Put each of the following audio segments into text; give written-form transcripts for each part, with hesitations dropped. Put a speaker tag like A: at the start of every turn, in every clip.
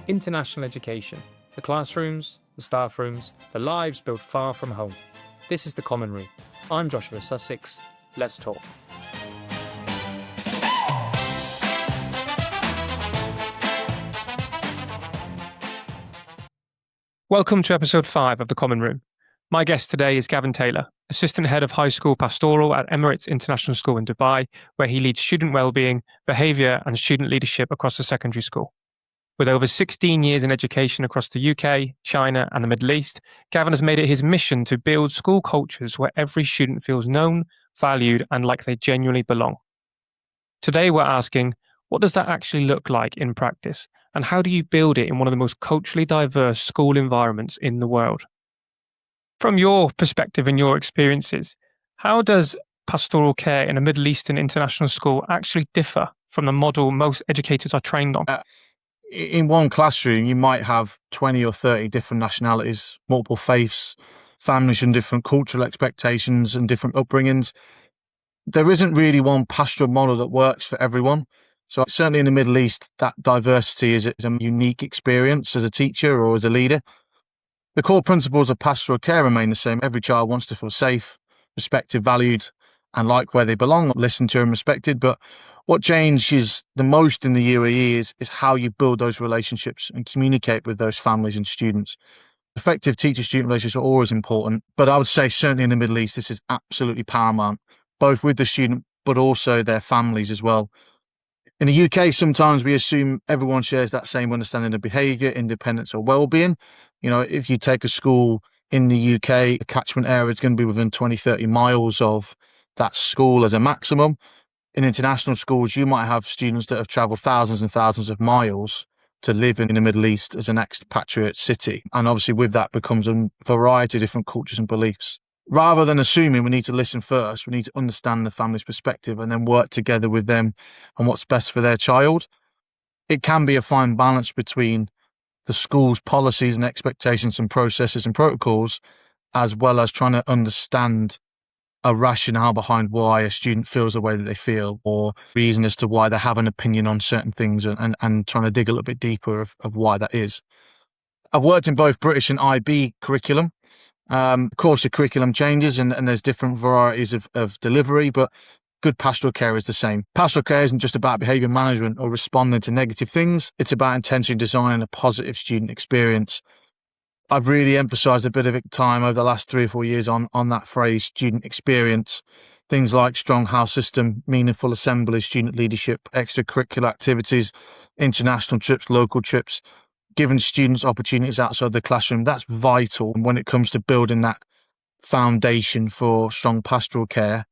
A: International education, the classrooms, the staff rooms, the lives built far from home. This is The Common Room. I'm Joshua Sussex. Let's talk. Welcome to episode 5 of The Common Room. My guest today is Gavin Taylor, Assistant Head of High School Pastoral at Emirates International School in Dubai, where he leads student wellbeing, behaviour and student leadership across the secondary school. With over 16 years in education across the UK, China and the Middle East, Gavin has made it his mission to build school cultures where every student feels known, valued and like they genuinely belong. Today we're asking, what does that actually look like in practice? And how do you build it in one of the most culturally diverse school environments in the world? From your perspective and your experiences, how does pastoral care in a Middle Eastern international school actually differ from the model most educators are trained on?
B: In one classroom, you might have 20 or 30 different nationalities, multiple faiths, families from different cultural expectations and different upbringings. There isn't really one pastoral model that works for everyone. So certainly in the Middle East, that diversity is a unique experience as a teacher or as a leader. The core principles of pastoral care remain the same. Every child wants to feel safe, respected, valued, and like where they belong, listened to and respected. But what changes the most in the UAE is how you build those relationships and communicate with those families and students. Effective teacher-student relationships are always important, but I would say certainly in the Middle East, this is absolutely paramount, both with the student, but also their families as well. In the UK, sometimes we assume everyone shares that same understanding of behaviour, independence or well-being. You know, if you take a school in the UK, the catchment area is going to be within 20, 30 miles of that school as a maximum. In international schools, you might have students that have travelled thousands and thousands of miles to live in the Middle East as an expatriate city. And obviously with that becomes a variety of different cultures and beliefs. Rather than assuming, we need to listen first, we need to understand the family's perspective and then work together with them on what's best for their child. It can be a fine balance between the school's policies and expectations and processes and protocols, as well as trying to understand a rationale behind why a student feels the way that they feel, or reason as to why they have an opinion on certain things, and trying to dig a little bit deeper of why that is. I've worked in both British and IB curriculum. Of course, the curriculum changes and there's different varieties of delivery, but good pastoral care is the same. Pastoral care isn't just about behaviour management or responding to negative things. It's about intentionally designing a positive student experience. I've really emphasised a bit of time over the last 3 or 4 years on that phrase, student experience. Things like strong house system, meaningful assemblies, student leadership, extracurricular activities, international trips, local trips, giving students opportunities outside the classroom. That's vital when it comes to building that foundation for strong pastoral care.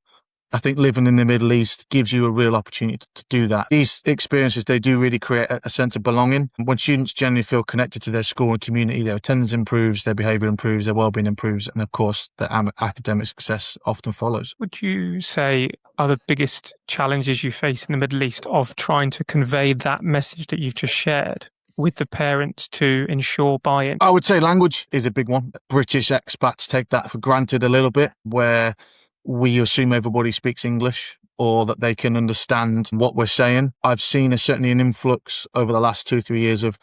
B: I think living in the Middle East gives you a real opportunity to do that. These experiences, they do really create a sense of belonging. When students generally feel connected to their school and community, their attendance improves, their behaviour improves, their wellbeing improves, and of course, their academic success often follows.
A: Would you say are the biggest challenges you face in the Middle East of trying to convey that message that you've just shared with the parents to ensure buy-in?
B: I would say language is a big one. British expats take that for granted a little bit, where we assume everybody speaks English or that they can understand what we're saying. I've seen certainly an influx over the last 2-3 years of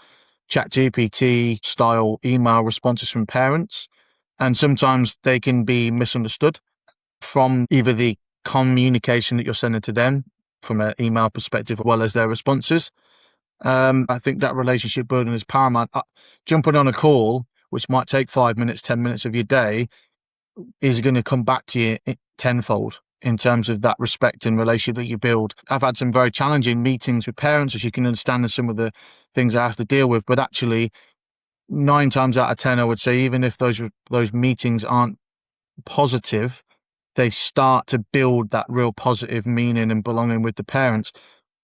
B: ChatGPT style email responses from parents, and sometimes they can be misunderstood from either the communication that you're sending to them from an email perspective, as well as their responses. I think that relationship building is paramount. Jumping on a call, which might take 5 minutes, 10 minutes of your day, is going to come back to you tenfold in terms of that respect and relationship that you build. I've had some very challenging meetings with parents, as you can understand, some of the things I have to deal with, but actually 9 times out of 10, I would say, even if those meetings aren't positive, they start to build that real positive meaning and belonging with the parents.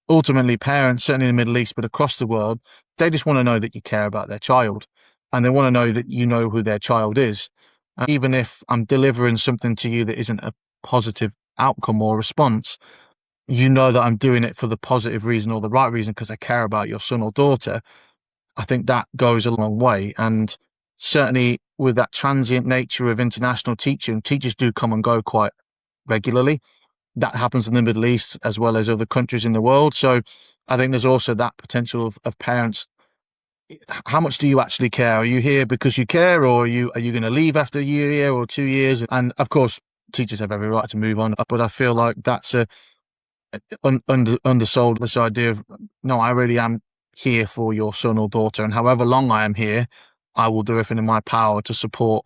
B: Ultimately, parents, certainly in the Middle East, but across the world, they just want to know that you care about their child, and they want to know that you know who their child is. Even if I'm delivering something to you that isn't a positive outcome or response, you know that I'm doing it for the positive reason or the right reason because I care about your son or daughter. I think that goes a long way. And certainly with that transient nature of international teaching, teachers do come and go quite regularly. That happens in the Middle East as well as other countries in the world. So I think there's also that potential of parents. How much do you actually care? Are you here because you care, or are you going to leave after a year or 2 years? And of course, teachers have every right to move on, but I feel like that's a undersold, this idea of, no, I really am here for your son or daughter, and however long I am here, I will do everything in my power to support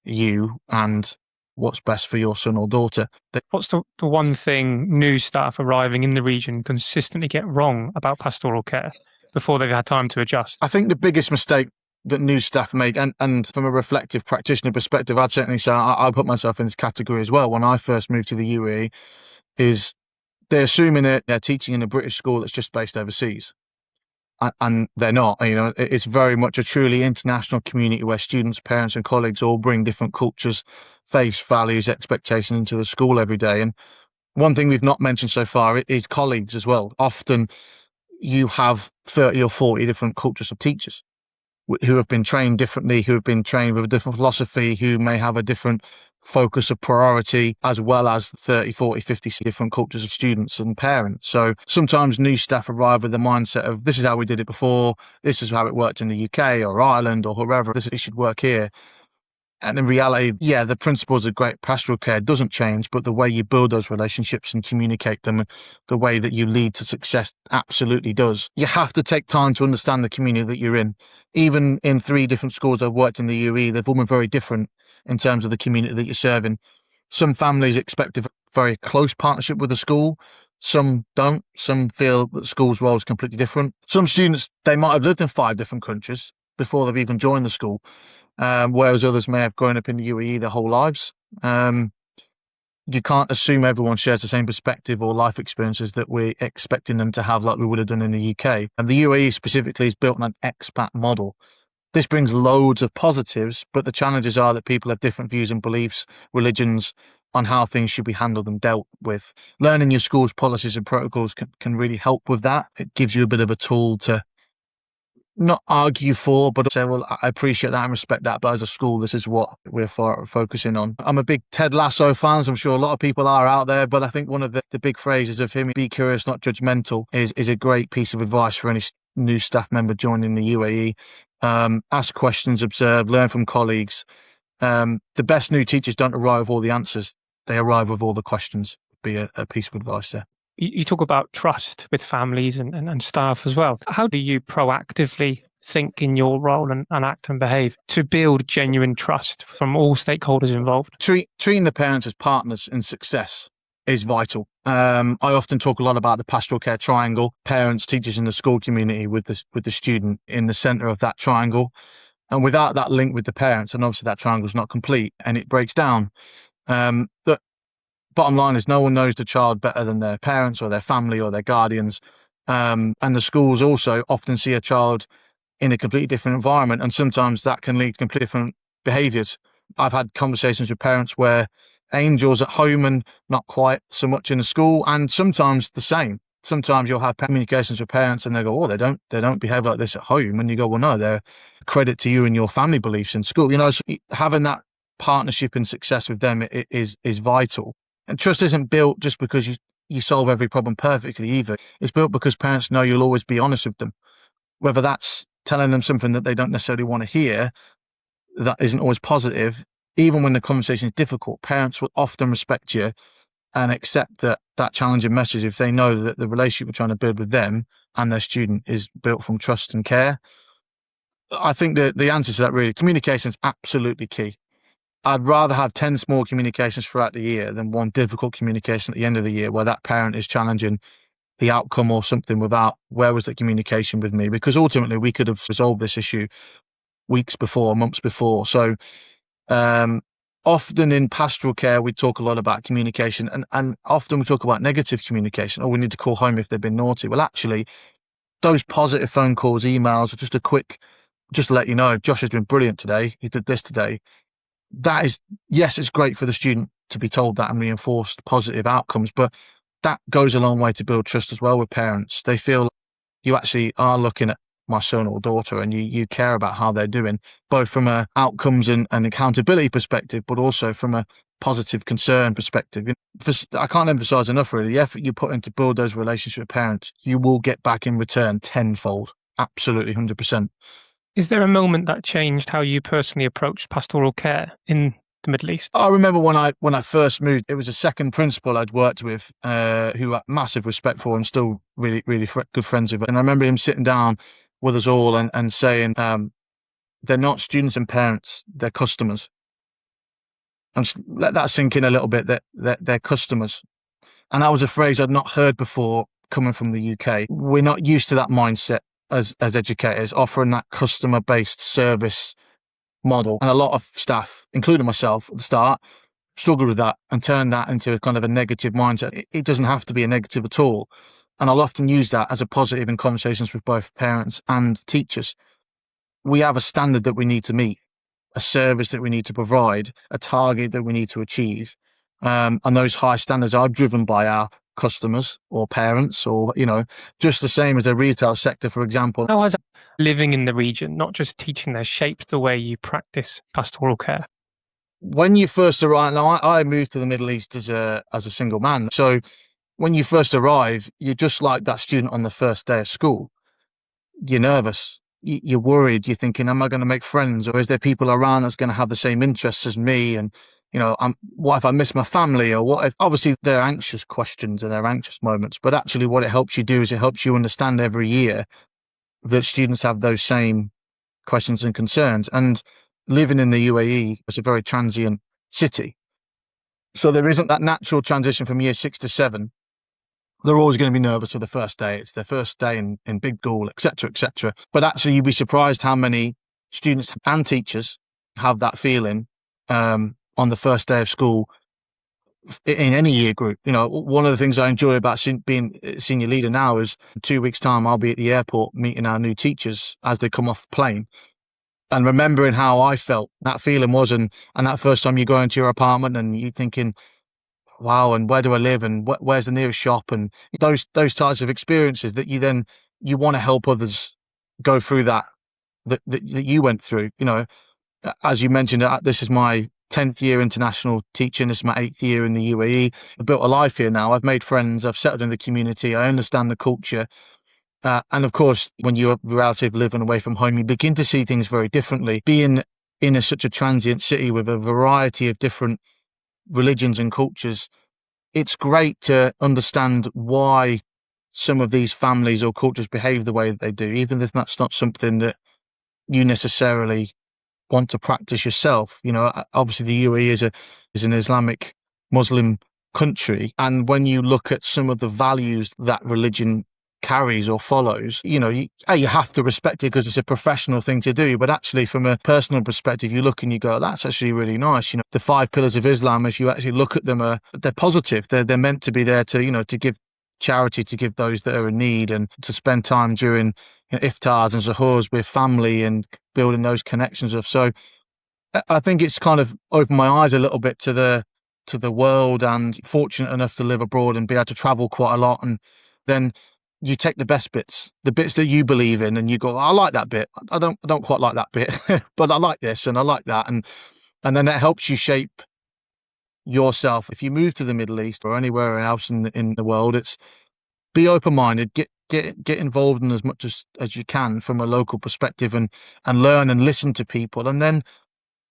B: you and what's best for your son or daughter.
A: What's the one thing new staff arriving in the region consistently get wrong about pastoral care before they've had time to adjust?
B: I think the biggest mistake that new staff make, and from a reflective practitioner perspective, I'd certainly say I put myself in this category as well. When I first moved to the UAE, is they're assuming that they're teaching in a British school that's just based overseas. And they're not. It's very much a truly international community where students, parents, and colleagues all bring different cultures, faiths, values, expectations into the school every day. And one thing we've not mentioned so far is colleagues as well. Often you have 30 or 40 different cultures of teachers who have been trained differently, who have been trained with a different philosophy, who may have a different focus of priority, as well as 30, 40, 50 different cultures of students and parents. So sometimes new staff arrive with the mindset of, this is how we did it before, this is how it worked in the UK or Ireland or wherever, it should work here. And in reality, yeah, the principles of great pastoral care doesn't change, but the way you build those relationships and communicate them, and the way that you lead to success absolutely does. You have to take time to understand the community that you're in. Even in 3 different schools I've worked in the UAE, they've all been very different in terms of the community that you're serving. Some families expect a very close partnership with the school. Some don't. Some feel that the school's role is completely different. Some students, they might have lived in 5 different countries before they've even joined the school. Whereas others may have grown up in the UAE their whole lives. You can't assume everyone shares the same perspective or life experiences that we're expecting them to have, like we would have done in the UK. And the UAE specifically is built on an expat model. This brings loads of positives, but the challenges are that people have different views and beliefs, religions, on how things should be handled and dealt with. Learning your school's policies and protocols can really help with that. It gives you a bit of a tool to not argue for, but say, well, I appreciate that and respect that, but as a school, this is what we're focusing on. I'm a big Ted Lasso fan, as I'm sure a lot of people are out there, but I think one of the big phrases of him, be curious, not judgmental, is a great piece of advice for any new staff member joining the UAE. Ask questions, observe, learn from colleagues. The best new teachers don't arrive with all the answers, they arrive with all the questions, would be a piece of advice there.
A: You talk about trust with families and staff as well. How do you proactively think in your role and act and behave to build genuine trust from all stakeholders involved?
B: Treating the parents as partners in success is vital. I often talk a lot about the pastoral care triangle: parents, teachers, and the school community, with the student in the centre of that triangle. And without that link with the parents, and obviously that triangle is not complete and it breaks down. The bottom line is, no one knows the child better than their parents or their family or their guardians. And the schools also often see a child in a completely different environment, and sometimes that can lead to completely different behaviours. I've had conversations with parents where angels at home and not quite so much in the school, and sometimes the same. Sometimes you'll have communications with parents and they go, oh, they don't behave like this at home. And you go, well, no, they're a credit to you and your family beliefs in school. So having that partnership and success with them is vital. And trust isn't built just because you solve every problem perfectly either. It's built because parents know you'll always be honest with them. Whether that's telling them something that they don't necessarily want to hear, that isn't always positive. Even when the conversation is difficult, parents will often respect you and accept that challenging message if they know that the relationship we're trying to build with them and their student is built from trust and care. I think that the answer to that, really, communication is absolutely key. I'd rather have 10 small communications throughout the year than one difficult communication at the end of the year where that parent is challenging the outcome or something without, where was the communication with me? Because ultimately we could have resolved this issue weeks before, months before. So often in pastoral care, we talk a lot about communication, and often we talk about negative communication. Oh, we need to call home if they've been naughty. Well, actually, those positive phone calls, emails, or just to let you know, Josh has been brilliant today. He did this today. That is, yes, it's great for the student to be told that and reinforced positive outcomes, but that goes a long way to build trust as well with parents. They feel you actually are looking at my son or daughter and you care about how they're doing, both from a outcomes and accountability perspective, but also from a positive concern perspective. I can't emphasize enough really, the effort you put in to build those relationships with parents, you will get back in return tenfold. Absolutely, 100%.
A: Is there a moment that changed how you personally approached pastoral care in the Middle East?
B: I remember when I first moved, it was a second principal I'd worked with, who I had massive respect for and still really, really good friends with. And I remember him sitting down with us all and saying, they're not students and parents, they're customers. And just let that sink in a little bit, that they're customers. And that was a phrase I'd not heard before coming from the UK. We're not used to that mindset as educators, offering that customer-based service model. And a lot of staff, including myself at the start, struggled with that and turned that into a kind of a negative mindset. It doesn't have to be a negative at all. And I'll often use that as a positive in conversations with both parents and teachers. We have a standard that we need to meet, a service that we need to provide, a target that we need to achieve. And those high standards are driven by our customers or parents, or, just the same as the retail sector, for example.
A: How has living in the region, not just teaching there, shaped the way you practice pastoral care?
B: When you first arrive, now I moved to the Middle East as a single man. So when you first arrive, you're just like that student on the first day of school. You're nervous. You're worried. You're thinking, am I going to make friends? Or is there people around that's going to have the same interests as me? And, what if I miss my family? Or what if, obviously they're anxious questions and they're anxious moments, but actually what it helps you do is it helps you understand every year that students have those same questions and concerns. And living in the UAE is a very transient city. So there isn't that natural transition from year 6 to 7. They're always going to be nervous for the first day. It's their first day in big school, etc., etc. But actually, you'd be surprised how many students and teachers have that feeling on the first day of school in any year group. One of the things I enjoy about being a senior leader now is in 2 weeks' time, I'll be at the airport meeting our new teachers as they come off the plane and remembering how I felt that feeling was. And that first time you go into your apartment and you're thinking, wow, and where do I live, and where's the nearest shop, and those types of experiences that you want to help others go through that you went through. As you mentioned, this is my 10th year international teaching. This is my 8th year in the UAE. I've built a life here now. I've made friends. I've settled in the community. I understand the culture. And of course, when you're relatively living away from home, you begin to see things very differently. Being in such a transient city with a variety of different religions and cultures, it's great to understand why some of these families or cultures behave the way that they do, even if that's not something that you necessarily want to practice yourself. Obviously the UAE is an Islamic Muslim country, and when you look at some of the values that religion carries or follows, you have to respect it because it's a professional thing to do, but actually from a personal perspective, you look and you go, that's actually really nice. The 5 pillars of Islam, if you actually look at them, they're positive. They're meant to be there to to give charity, to give those that are in need, and to spend time during iftars and zuhurs with family and building those connections of. So I think it's kind of opened my eyes a little bit to the world, and fortunate enough to live abroad and be able to travel quite a lot. And then you take the best bits, the bits that you believe in, and you go, I like that bit. I don't quite like that bit, but I like this and I like that. And then it helps you shape yourself. If you move to the Middle East or anywhere else in the world, it's be open-minded, get involved in as much as you can from a local perspective, and learn and listen to people, and then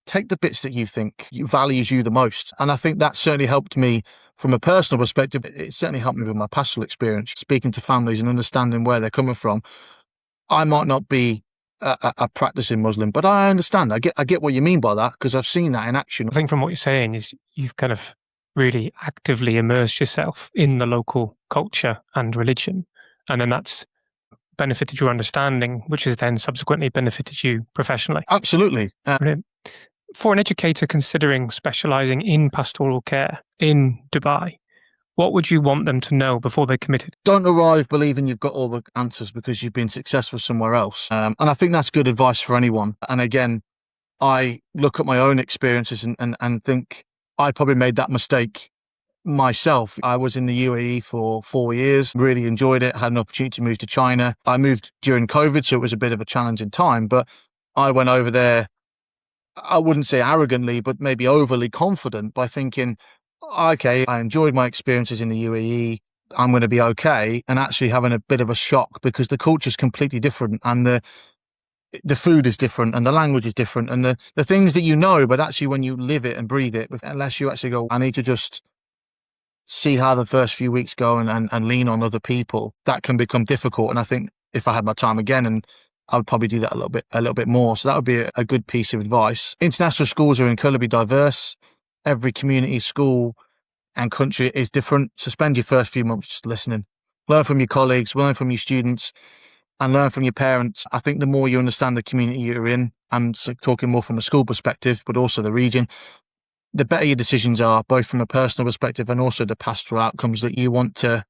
B: take the bits that you think values you the most. And I think that certainly helped me from a personal perspective. It certainly helped me with my pastoral experience, speaking to families and understanding where they're coming from. I might not be a practicing Muslim, but I understand. I get what you mean by that, because I've seen that in action.
A: I think from what you're saying is you've kind of really actively immersed yourself in the local culture and religion, and then that's benefited your understanding, which has then subsequently benefited you professionally.
B: Absolutely.
A: Brilliant. For an educator considering specialising in pastoral care in Dubai, what would you want them to know before they committed?
B: Don't arrive believing you've got all the answers because you've been successful somewhere else. And I think that's good advice for anyone. And again, I look at my own experiences and think I probably made that mistake myself. I was in the UAE for 4 years, really enjoyed it, had an opportunity to move to China. I moved during COVID, so it was a bit of a challenging time, but I went over there I wouldn't say arrogantly, but maybe overly confident by thinking, okay, I enjoyed my experiences in the UAE. I'm going to be okay. And actually having a bit of a shock because the culture is completely different and the food is different and the language is different and the things that you know, but actually when you live it and breathe it, unless you actually go, I need to just see how the first few weeks go and lean on other people, that can become difficult. And I think if I had my time again, and I would probably do that a little bit more. So that would be a good piece of advice. International schools are incredibly diverse. Every community, school and country is different. So spend your first few months just listening. Learn from your colleagues, learn from your students, and learn from your parents. I think the more you understand the community you're in, I'm talking more from a school perspective, but also the region, the better your decisions are, both from a personal perspective and also the pastoral outcomes that you want to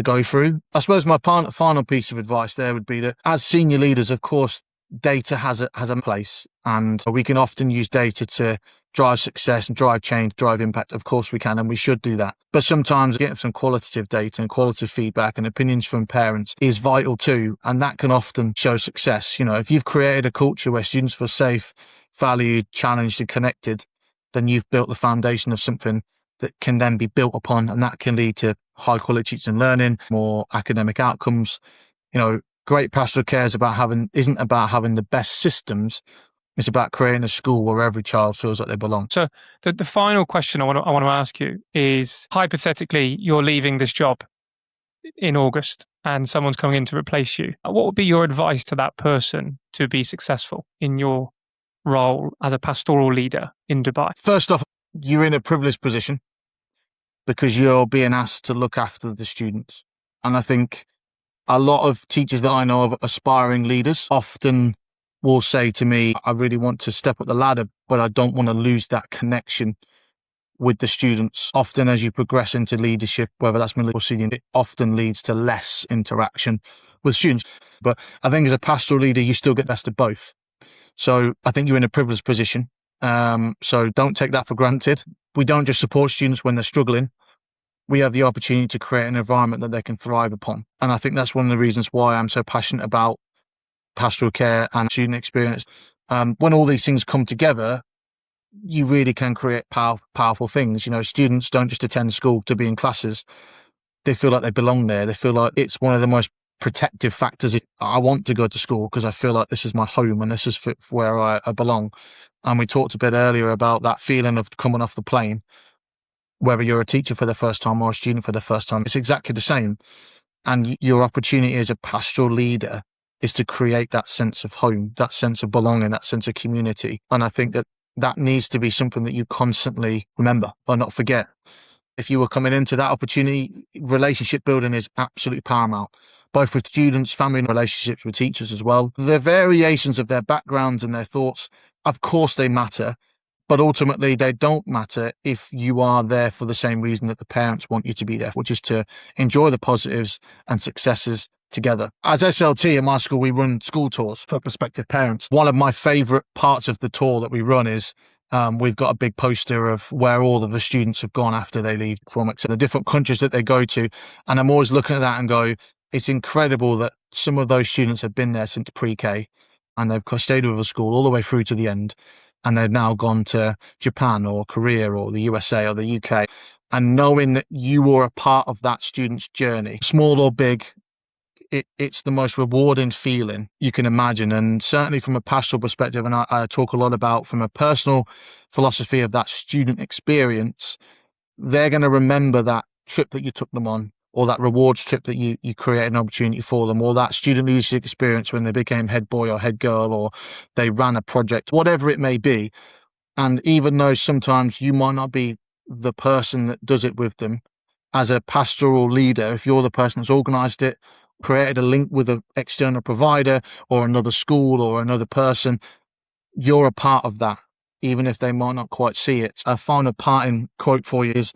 B: go through. I suppose my final piece of advice there would be that as senior leaders, of course, data has a place, and we can often use data to drive success and drive change, drive impact. Of course we can, and we should do that. But sometimes getting some qualitative data and qualitative feedback and opinions from parents is vital too, and that can often show success. You know, if you've created a culture where students feel safe, valued, challenged, and connected, then you've built the foundation of something that can then be built upon, and that can lead to high quality teaching and learning, more academic outcomes. You know, great pastoral care isn't about having the best systems. It's about creating a school where every child feels like they belong.
A: So the final question I want to ask you is, hypothetically, you're leaving this job in August and someone's coming in to replace you. What would be your advice to that person to be successful in your role as a pastoral leader in Dubai?
B: First off, you're in a privileged position because you're being asked to look after the students. And I think a lot of teachers that I know of, aspiring leaders, often will say to me, I really want to step up the ladder, but I don't want to lose that connection with the students. Often as you progress into leadership, whether that's middle or senior, it often leads to less interaction with students. But I think as a pastoral leader, you still get best of both. So I think you're in a privileged position. So don't take that for granted. We don't just support students when they're struggling. We have the opportunity to create an environment that they can thrive upon. And I think that's one of the reasons why I'm so passionate about pastoral care and student experience. When all these things come together, you really can create powerful things. You know, students don't just attend school to be in classes. They feel like they belong there. They feel like it's one of the most protective factors. I want to go to school because I feel like this is my home and this is where I belong. And we talked a bit earlier about that feeling of coming off the plane, whether you're a teacher for the first time or a student for the first time, it's exactly the same. And your opportunity as a pastoral leader is to create that sense of home, that sense of belonging, that sense of community. And I think that needs to be something that you constantly remember or not forget. If you were coming into that opportunity, relationship building is absolutely paramount, both with students, family, and relationships with teachers as well. The variations of their backgrounds and their thoughts, of course they matter, but ultimately they don't matter if you are there for the same reason that the parents want you to be there, which is to enjoy the positives and successes together. As SLT in my school, we run school tours for prospective parents. One of my favourite parts of the tour that we run is we've got a big poster of where all of the students have gone after they leave from the different countries that they go to. And I'm always looking at that and go, it's incredible that some of those students have been there since pre-K and they've stayed with the school all the way through to the end. And they've now gone to Japan or Korea or the USA or the UK. And knowing that you were a part of that student's journey, small or big, it's the most rewarding feeling you can imagine. And certainly from a pastoral perspective, and I talk a lot about from a personal philosophy of that student experience, they're going to remember that trip that you took them on, or that rewards trip that you created an opportunity for them, or that student leadership experience when they became head boy or head girl, or they ran a project, whatever it may be. And even though sometimes you might not be the person that does it with them, as a pastoral leader, if you're the person that's organised it, created a link with an external provider or another school or another person, you're a part of that, even if they might not quite see it. A final parting quote for you is,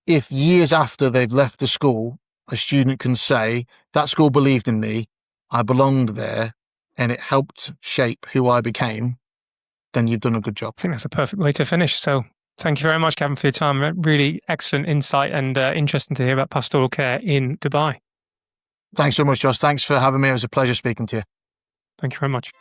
B: if years after they've left the school, a student can say, that school believed in me, I belonged there, and it helped shape who I became, then you've done a good job.
A: I think that's a perfect way to finish. So thank you very much, Gavin, for your time. Really excellent insight and interesting to hear about pastoral care in Dubai.
B: Thanks so much, Josh. Thanks for having me. It was a pleasure speaking to you.
A: Thank you very much.